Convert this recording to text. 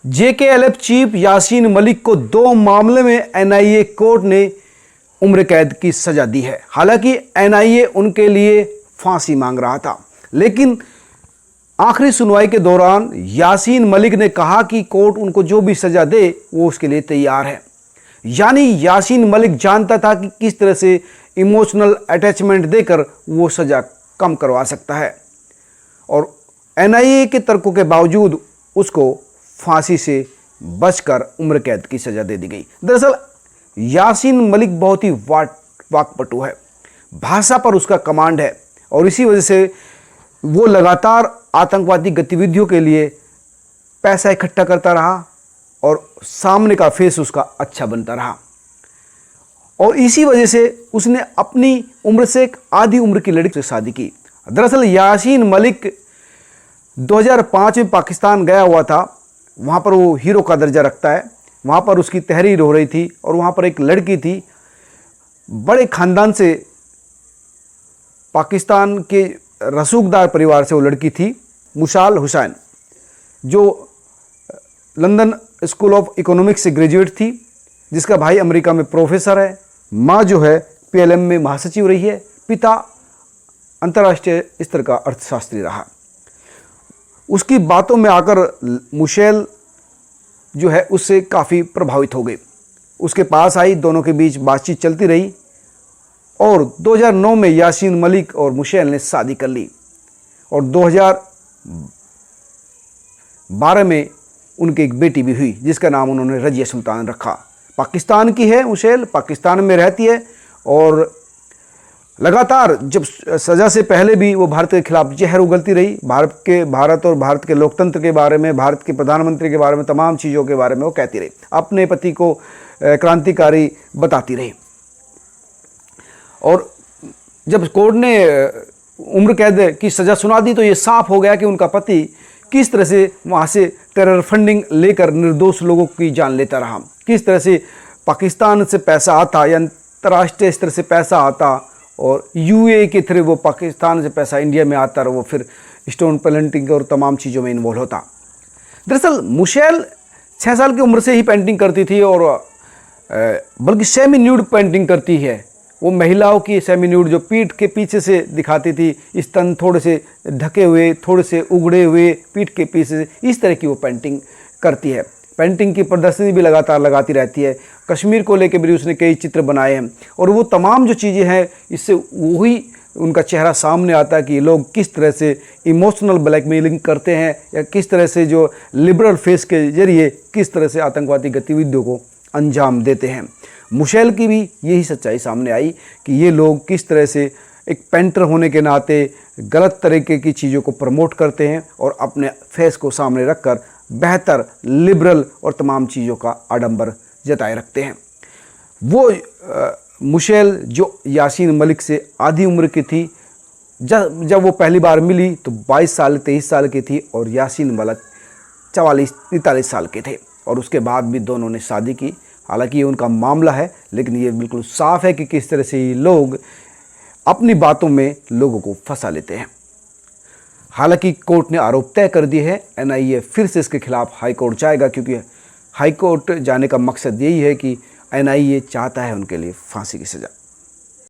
JKLF chief Yasin Malik को 2 मामले में एनआईए कोर्ट ने उम्र कैद की सजा दी है। हालांकि एनआईए उनके लिए फांसी मांग रहा था, लेकिन आखिरी सुनवाई के दौरान यासीन मलिक ने कहा कि कोर्ट उनको जो भी सजा दे वो उसके लिए तैयार है। यानी यासीन मलिक जानता था कि किस तरह से इमोशनल अटैचमेंट देकर वो सजा कम करवा सकता है, और एनआईए के तर्कों के बावजूद उसको फांसी से बचकर उम्र कैद की सजा दे दी गई। दरअसल यासीन मलिक बहुत ही वाकपटु है, भाषा पर उसका कमांड है, और इसी वजह से वो लगातार आतंकवादी गतिविधियों के लिए पैसा इकट्ठा करता रहा और सामने का फेस उसका अच्छा बनता रहा, और इसी वजह से उसने अपनी उम्र से एक आधी उम्र की लड़की से शादी की। दरअसल यासीन मलिक 2005 में पाकिस्तान गया हुआ था, वहाँ पर वो हीरो का दर्जा रखता है। वहाँ पर उसकी तहरीर हो रही थी और वहाँ पर एक लड़की थी, बड़े ख़ानदान से, पाकिस्तान के रसूखदार परिवार से वो लड़की थी, मुशाल हुसैन, जो लंदन स्कूल ऑफ इकोनॉमिक्स से ग्रेजुएट थी, जिसका भाई अमेरिका में प्रोफेसर है, माँ जो है पीएलएम में महासचिव रही है, पिता अंतर्राष्ट्रीय स्तर का अर्थशास्त्री रहा। उसकी बातों में आकर मुशैल जो है उससे काफ़ी प्रभावित हो गई, उसके पास आई, दोनों के बीच बातचीत चलती रही, और 2009 में यासीन मलिक और मुशैल ने शादी कर ली, और 2012 में उनकी एक बेटी भी हुई, जिसका नाम उन्होंने रजिया सुल्तान रखा। पाकिस्तान की है मुशैल, पाकिस्तान में रहती है, और लगातार जब सज़ा से पहले भी वो भारत के खिलाफ जहर उगलती रही। भारत और भारत के लोकतंत्र के बारे में, भारत के प्रधानमंत्री के बारे में, तमाम चीज़ों के बारे में वो कहती रही, अपने पति को क्रांतिकारी बताती रही। और जब कोर्ट ने उम्र कैद की सज़ा सुना दी तो ये साफ हो गया कि उनका पति किस तरह से वहाँ से टेरर फंडिंग लेकर निर्दोष लोगों की जान लेता रहा, किस तरह से पाकिस्तान से पैसा आता या अंतर्राष्ट्रीय स्तर से पैसा आता, और यूए के थ्रू वो पाकिस्तान से पैसा इंडिया में आता और वो फिर स्टोन पेंटिंग और तमाम चीज़ों में इन्वॉल्व होता। दरअसल मुशैल 6 साल की उम्र से ही पेंटिंग करती थी, और बल्कि सेमी न्यूड पेंटिंग करती है। वो महिलाओं की सेमी न्यूड जो पीठ के पीछे से दिखाती थी, स्तन थोड़े से ढके हुए, थोड़े से उगड़े हुए, पीठ के पीछे से, इस तरह की वो पेंटिंग करती है। पेंटिंग की प्रदर्शनी भी लगातार लगाती रहती है। कश्मीर को लेकर भी उसने कई चित्र बनाए हैं, और वो तमाम जो चीज़ें हैं, इससे वही उनका चेहरा सामने आता है कि ये लोग किस तरह से इमोशनल ब्लैकमेलिंग करते हैं, या किस तरह से जो लिबरल फेस के जरिए किस तरह से आतंकवादी गतिविधियों को अंजाम देते हैं। मुशैल की भी यही सच्चाई सामने आई कि ये लोग किस तरह से एक पेंटर होने के नाते गलत तरीके की चीज़ों को प्रमोट करते हैं, और अपने फेस को सामने रखकर बेहतर, लिबरल और तमाम चीज़ों का आडंबर जताए रखते हैं। वो मुशैल जो यासीन मलिक से आधी उम्र की थी, जब वो पहली बार मिली तो 22 साल 23 साल की थी, और यासीन मलिक 44-43 साल के थे, और उसके बाद भी दोनों ने शादी की। हालांकि ये उनका मामला है, लेकिन ये बिल्कुल साफ है कि किस तरह से ये लोग अपनी बातों में लोगों को फंसा लेते हैं। हालांकि कोर्ट ने आरोप तय कर दिए हैं, एनआईए फिर से इसके खिलाफ हाई कोर्ट जाएगा, क्योंकि हाई कोर्ट जाने का मकसद यही है कि एनआईए चाहता है उनके लिए फांसी की सज़ा।